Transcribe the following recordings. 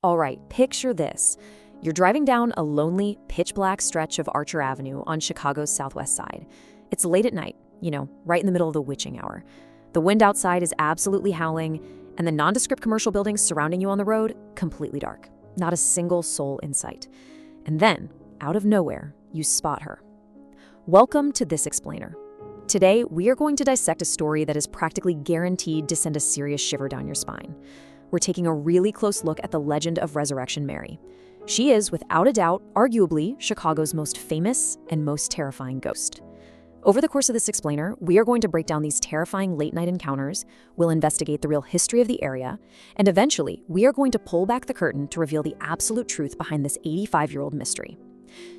All right, picture this. You're driving down a lonely, pitch-black stretch of Archer Avenue on Chicago's southwest side. It's late at night, right in the middle of the witching hour. The wind outside is absolutely howling, and the nondescript commercial buildings surrounding you on the road, completely dark. Not a single soul in sight. And then, out of nowhere, you spot her. Welcome to This Explainer. Today, we are going to dissect a story that is practically guaranteed to send a serious shiver down your spine. We're taking a really close look at the legend of Resurrection Mary. She is, without a doubt, arguably Chicago's most famous and most terrifying ghost. Over the course of This Explainer, we are going to break down these terrifying late-night encounters, we'll investigate the real history of the area, and eventually, we are going to pull back the curtain to reveal the absolute truth behind this 85-year-old mystery.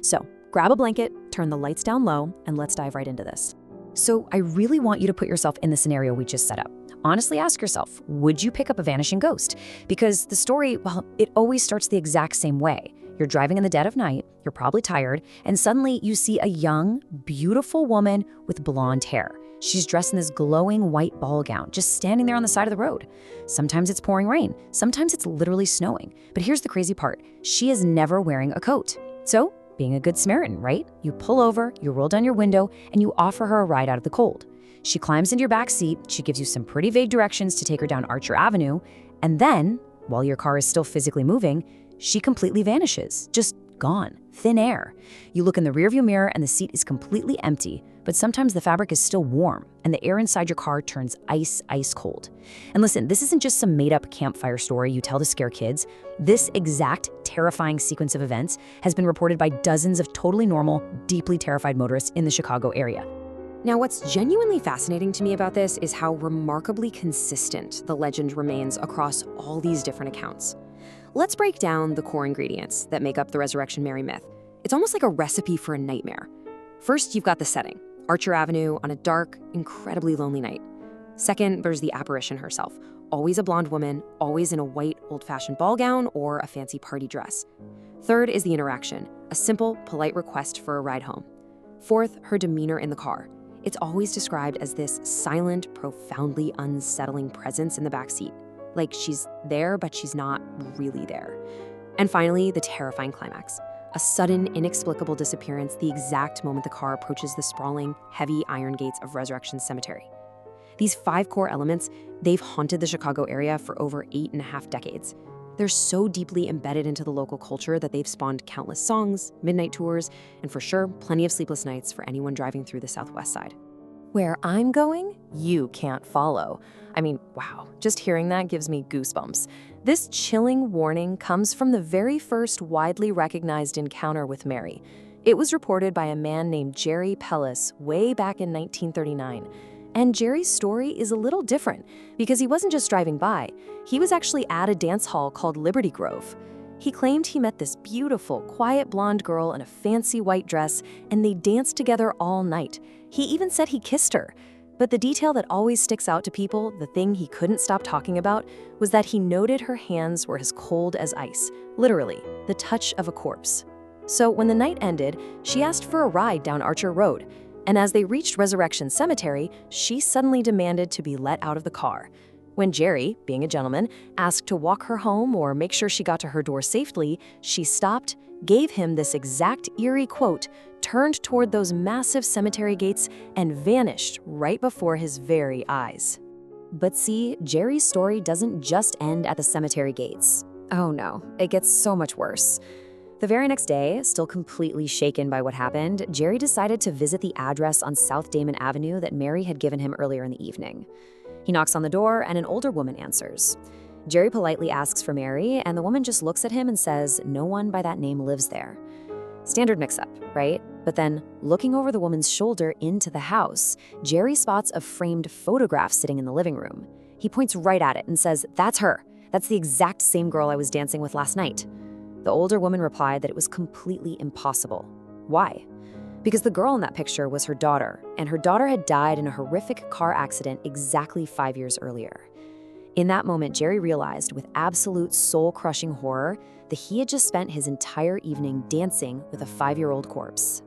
So, grab a blanket, turn the lights down low, and let's dive right into this. So, I really want you to put yourself in the scenario we just set up. Honestly ask yourself, would you pick up a vanishing ghost? Because the story, well, it always starts the exact same way. You're driving in the dead of night, you're probably tired, and suddenly you see a young, beautiful woman with blonde hair. She's dressed in this glowing white ball gown, just standing there on the side of the road. Sometimes it's pouring rain, sometimes it's literally snowing. But here's the crazy part, she is never wearing a coat. So, being a good Samaritan, right? You pull over, you roll down your window, and you offer her a ride out of the cold. She climbs into your back seat, she gives you some pretty vague directions to take her down Archer Avenue, and then, while your car is still physically moving, she completely vanishes, just gone, thin air. You look in the rearview mirror and the seat is completely empty, but sometimes the fabric is still warm and the air inside your car turns ice cold. And listen, this isn't just some made-up campfire story you tell to scare kids. This exact terrifying sequence of events has been reported by dozens of totally normal, deeply terrified motorists in the Chicago area. Now, what's genuinely fascinating to me about this is how remarkably consistent the legend remains across all these different accounts. Let's break down the core ingredients that make up the Resurrection Mary myth. It's almost like a recipe for a nightmare. First, you've got the setting, Archer Avenue on a dark, incredibly lonely night. Second, there's the apparition herself, always a blonde woman, always in a white, old-fashioned ball gown or a fancy party dress. Third is the interaction, a simple, polite request for a ride home. Fourth, her demeanor in the car. It's always described as this silent, profoundly unsettling presence in the backseat. Like she's there, but she's not really there. And finally, the terrifying climax. A sudden, inexplicable disappearance the exact moment the car approaches the sprawling, heavy iron gates of Resurrection Cemetery. These 5 core elements, they've haunted the Chicago area for over 8.5 decades. They're so deeply embedded into the local culture that they've spawned countless songs, midnight tours, and for sure, plenty of sleepless nights for anyone driving through the Southwest Side. Where I'm going, you can't follow. I mean, wow, just hearing that gives me goosebumps. This chilling warning comes from the very first widely recognized encounter with Mary. It was reported by a man named Jerry Pellis way back in 1939. And Jerry's story is a little different because he wasn't just driving by. He was actually at a dance hall called Liberty Grove. He claimed he met this beautiful, quiet blonde girl in a fancy white dress, and they danced together all night. He even said he kissed her. But the detail that always sticks out to people, the thing he couldn't stop talking about, was that he noted her hands were as cold as ice, literally, the touch of a corpse. So when the night ended, she asked for a ride down Archer Road, and as they reached Resurrection Cemetery, she suddenly demanded to be let out of the car. When Jerry, being a gentleman, asked to walk her home or make sure she got to her door safely, she stopped, gave him this exact eerie quote, turned toward those massive cemetery gates, and vanished right before his very eyes. But see, Jerry's story doesn't just end at the cemetery gates. Oh no, it gets so much worse. The very next day, still completely shaken by what happened, Jerry decided to visit the address on South Damon Avenue that Mary had given him earlier in the evening. He knocks on the door, and an older woman answers. Jerry politely asks for Mary, and the woman just looks at him and says no one by that name lives there. Standard mix-up, right? But then, looking over the woman's shoulder into the house, Jerry spots a framed photograph sitting in the living room. He points right at it and says, "That's her. That's the exact same girl I was dancing with last night." The older woman replied that it was completely impossible. Why? Because the girl in that picture was her daughter, and her daughter had died in a horrific car accident exactly 5 years earlier. In that moment, Jerry realized with absolute soul-crushing horror that he had just spent his entire evening dancing with a 5-year-old corpse.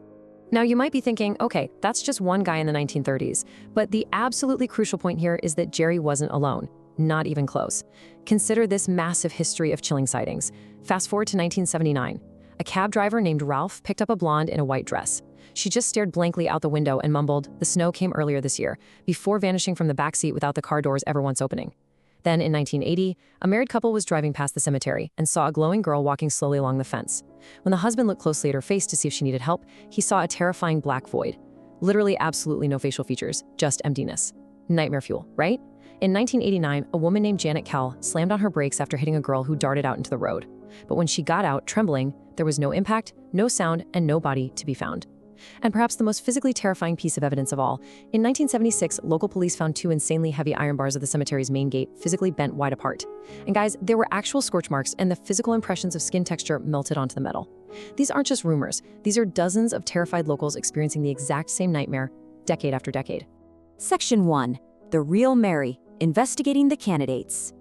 Now, you might be thinking, okay, that's just one guy in the 1930s, but the absolutely crucial point here is that Jerry wasn't alone. Not even close. Consider this massive history of chilling sightings. Fast forward to 1979. A cab driver named Ralph picked up a blonde in a white dress. She just stared blankly out the window and mumbled, "The snow came earlier this year," before vanishing from the backseat without the car doors ever once opening. Then, in 1980, a married couple was driving past the cemetery and saw a glowing girl walking slowly along the fence. When the husband looked closely at her face to see if she needed help, he saw a terrifying black void. Literally absolutely no facial features, just emptiness. Nightmare fuel, right? In 1989, a woman named Janet Kell slammed on her brakes after hitting a girl who darted out into the road. But when she got out, trembling, there was no impact, no sound, and no body to be found. And perhaps the most physically terrifying piece of evidence of all, in 1976, local police found 2 insanely heavy iron bars of the cemetery's main gate physically bent wide apart. And guys, there were actual scorch marks and the physical impressions of skin texture melted onto the metal. These aren't just rumors. These are dozens of terrified locals experiencing the exact same nightmare, decade after decade. Section 1. The Real Mary, Investigating the Candidates.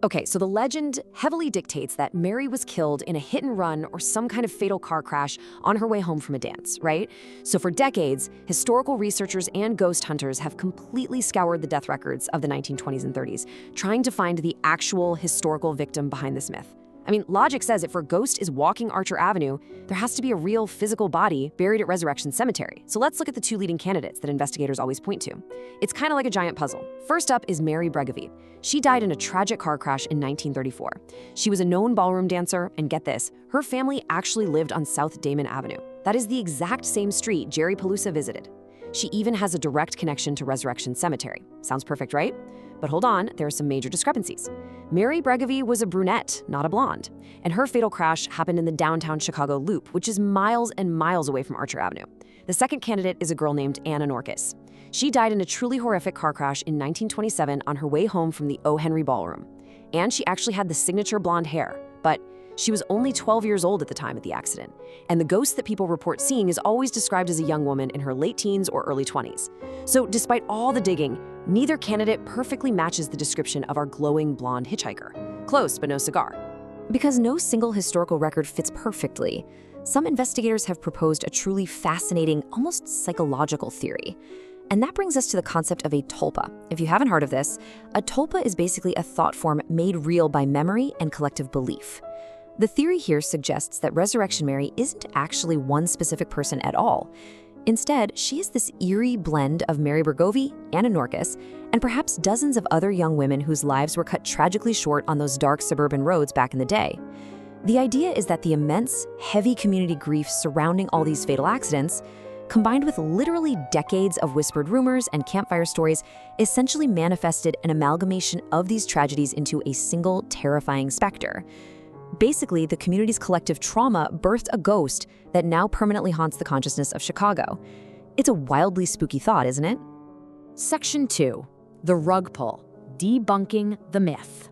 Okay, so the legend heavily dictates that Mary was killed in a hit and run or some kind of fatal car crash on her way home from a dance, right? So for decades, historical researchers and ghost hunters have completely scoured the death records of the 1920s and 30s, trying to find the actual historical victim behind this myth. I mean, logic says if her ghost is walking Archer Avenue, there has to be a real physical body buried at Resurrection Cemetery. So let's look at the 2 leading candidates that investigators always point to. It's kind of like a giant puzzle. First up is Mary Bregovy. She died in a tragic car crash in 1934. She was a known ballroom dancer, and get this, her family actually lived on South Damon Avenue. That is the exact same street Jerry Pelusa visited. She even has a direct connection to Resurrection Cemetery. Sounds perfect, right? But hold on, there are some major discrepancies. Mary Bregovy was a brunette, not a blonde, and her fatal crash happened in the downtown Chicago Loop, which is miles and miles away from Archer Avenue. The second candidate is a girl named Anna Norquist. She died in a truly horrific car crash in 1927 on her way home from the O. Henry Ballroom. And she actually had the signature blonde hair, but she was only 12 years old at the time of the accident. And the ghost that people report seeing is always described as a young woman in her late teens or early 20s. So despite all the digging, neither candidate perfectly matches the description of our glowing blonde hitchhiker. Close, but no cigar. Because no single historical record fits perfectly, some investigators have proposed a truly fascinating, almost psychological theory. And that brings us to the concept of a tulpa. If you haven't heard of this, a tulpa is basically a thought form made real by memory and collective belief. The theory here suggests that Resurrection Mary isn't actually one specific person at all. Instead, she is this eerie blend of Mary Bregovy, Anna Norquist, and perhaps dozens of other young women whose lives were cut tragically short on those dark suburban roads back in the day. The idea is that the immense, heavy community grief surrounding all these fatal accidents, combined with literally decades of whispered rumors and campfire stories, essentially manifested an amalgamation of these tragedies into a single terrifying specter. Basically, the community's collective trauma birthed a ghost that now permanently haunts the consciousness of Chicago. It's a wildly spooky thought, isn't it? Section 2. The Rug Pull. Debunking the Myth.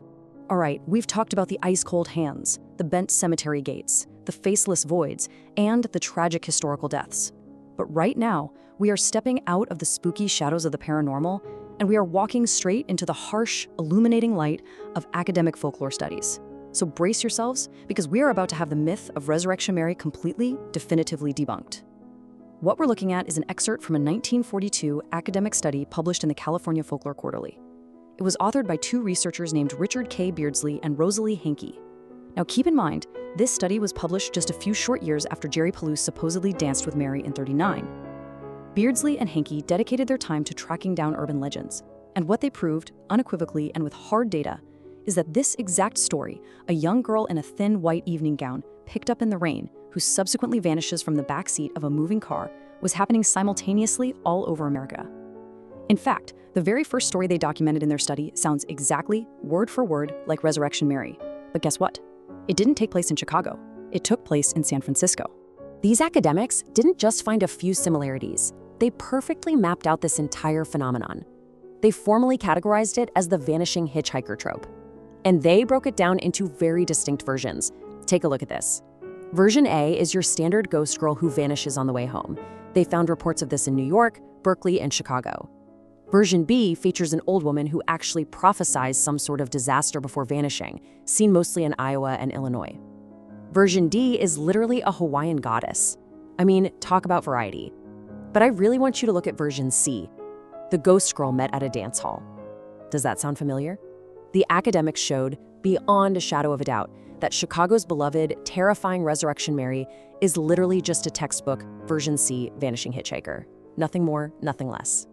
All right, we've talked about the ice-cold hands, the bent cemetery gates, the faceless voids, and the tragic historical deaths. But right now, we are stepping out of the spooky shadows of the paranormal, and we are walking straight into the harsh, illuminating light of academic folklore studies. So brace yourselves, because we are about to have the myth of Resurrection Mary completely, definitively debunked. What we're looking at is an excerpt from a 1942 academic study published in the California Folklore Quarterly. It was authored by 2 researchers named Richard K. Beardsley and Rosalie Hankey. Now keep in mind, this study was published just a few short years after Jerry Pelusa supposedly danced with Mary in '39. Beardsley and Hankey dedicated their time to tracking down urban legends, and what they proved, unequivocally and with hard data, is that this exact story, a young girl in a thin white evening gown picked up in the rain, who subsequently vanishes from the backseat of a moving car, was happening simultaneously all over America. In fact, the very first story they documented in their study sounds exactly, word for word, like Resurrection Mary. But guess what? It didn't take place in Chicago. It took place in San Francisco. These academics didn't just find a few similarities. They perfectly mapped out this entire phenomenon. They formally categorized it as the vanishing hitchhiker trope. And they broke it down into very distinct versions. Take a look at this. Version A is your standard ghost girl who vanishes on the way home. They found reports of this in New York, Berkeley, and Chicago. Version B features an old woman who actually prophesies some sort of disaster before vanishing, seen mostly in Iowa and Illinois. Version D is literally a Hawaiian goddess. I mean, talk about variety. But I really want you to look at version C, the ghost girl met at a dance hall. Does that sound familiar? The academics showed, beyond a shadow of a doubt, that Chicago's beloved, terrifying Resurrection Mary is literally just a textbook version C vanishing hitchhiker. Nothing more, nothing less.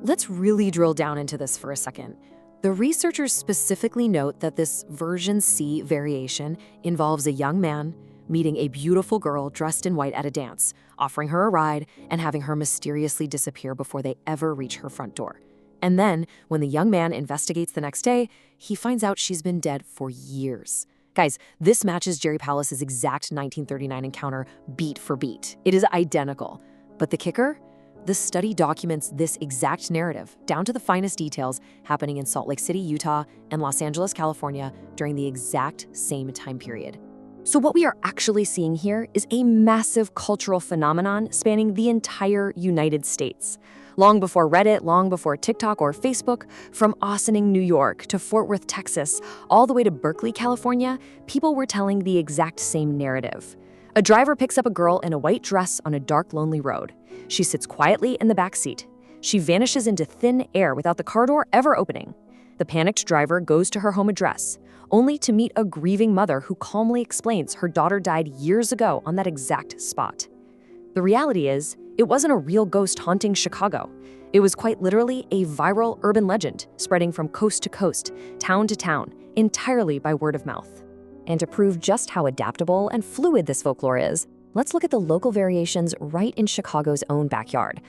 Let's really drill down into this for a second. The researchers specifically note that this version C variation involves a young man meeting a beautiful girl dressed in white at a dance, offering her a ride, and having her mysteriously disappear before they ever reach her front door. And then, when the young man investigates the next day, he finds out she's been dead for years. Guys, this matches Jerry Pallas's exact 1939 encounter beat for beat. It is identical. But the kicker? The study documents this exact narrative, down to the finest details, happening in Salt Lake City, Utah, and Los Angeles, California, during the exact same time period. So what we are actually seeing here is a massive cultural phenomenon spanning the entire United States. Long before Reddit, long before TikTok or Facebook, from Ossining, New York to Fort Worth, Texas, all the way to Berkeley, California, people were telling the exact same narrative. A driver picks up a girl in a white dress on a dark, lonely road. She sits quietly in the back seat. She vanishes into thin air without the car door ever opening. The panicked driver goes to her home address, only to meet a grieving mother who calmly explains her daughter died years ago on that exact spot. The reality is, it wasn't a real ghost haunting Chicago. It was quite literally a viral urban legend spreading from coast to coast, town to town, entirely by word of mouth. And to prove just how adaptable and fluid this folklore is, let's look at the local variations right in Chicago's own backyard.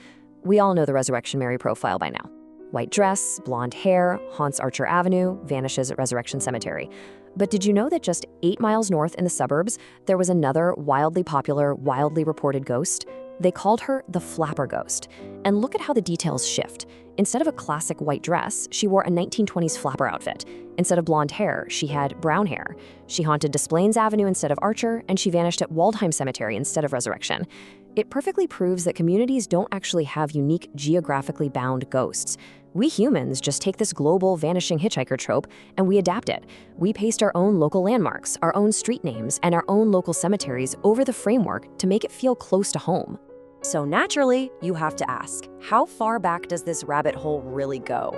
We all know the Resurrection Mary profile by now. White dress, blonde hair, haunts Archer Avenue, vanishes at Resurrection Cemetery. But did you know that just 8 miles north in the suburbs, there was another wildly popular, wildly reported ghost? They called her the Flapper Ghost. And look at how the details shift. Instead of a classic white dress, she wore a 1920s flapper outfit. Instead of blonde hair, she had brown hair. She haunted Des Plaines Avenue instead of Archer, and she vanished at Waldheim Cemetery instead of Resurrection. It perfectly proves that communities don't actually have unique, geographically bound ghosts. We humans just take this global vanishing hitchhiker trope and we adapt it. We paste our own local landmarks, our own street names, and our own local cemeteries over the framework to make it feel close to home. So naturally, you have to ask, how far back does this rabbit hole really go?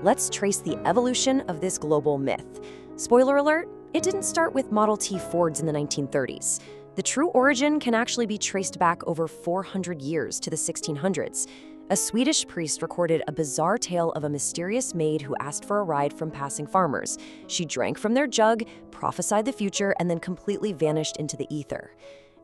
Let's trace the evolution of this global myth. Spoiler alert, it didn't start with Model T Fords in the 1930s. The true origin can actually be traced back over 400 years to the 1600s. A Swedish priest recorded a bizarre tale of a mysterious maid who asked for a ride from passing farmers. She drank from their jug, prophesied the future, and then completely vanished into the ether.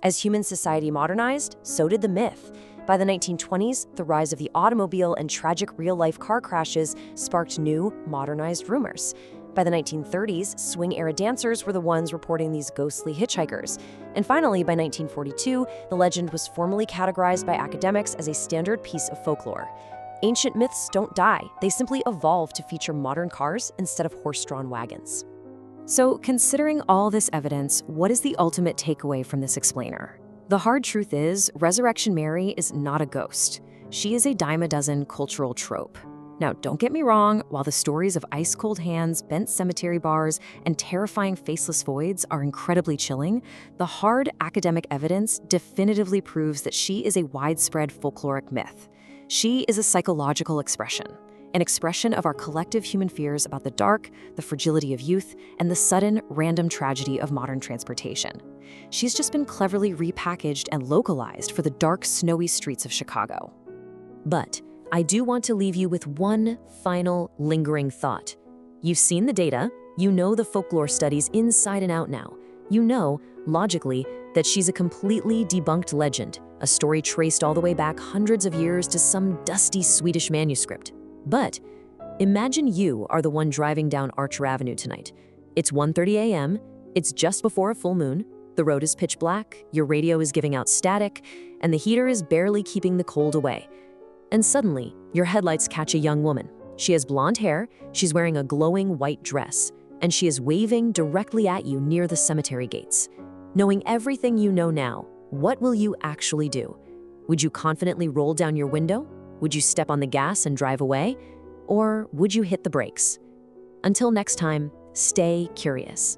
As human society modernized, so did the myth. By the 1920s, the rise of the automobile and tragic real-life car crashes sparked new, modernized rumors. By the 1930s, swing-era dancers were the ones reporting these ghostly hitchhikers. And finally, by 1942, the legend was formally categorized by academics as a standard piece of folklore. Ancient myths don't die, they simply evolve to feature modern cars instead of horse-drawn wagons. So, considering all this evidence, what is the ultimate takeaway from this explainer? The hard truth is, Resurrection Mary is not a ghost. She is a dime a dozen cultural trope. Now, don't get me wrong, while the stories of ice-cold hands, bent cemetery bars, and terrifying faceless voids are incredibly chilling, the hard academic evidence definitively proves that she is a widespread folkloric myth. She is a psychological expression, an expression of our collective human fears about the dark, the fragility of youth, and the sudden, random tragedy of modern transportation. She's just been cleverly repackaged and localized for the dark, snowy streets of Chicago. But I do want to leave you with one final lingering thought. You've seen the data, you know the folklore studies inside and out now. You know, logically, that she's a completely debunked legend, a story traced all the way back hundreds of years to some dusty Swedish manuscript. But imagine you are the one driving down Archer Avenue tonight. It's 1:30 a.m., it's just before a full moon, the road is pitch black, your radio is giving out static, and the heater is barely keeping the cold away. And suddenly, your headlights catch a young woman. She has blonde hair, she's wearing a glowing white dress, and she is waving directly at you near the cemetery gates. Knowing everything you know now, what will you actually do? Would you confidently roll down your window? Would you step on the gas and drive away? Or would you hit the brakes? Until next time, stay curious.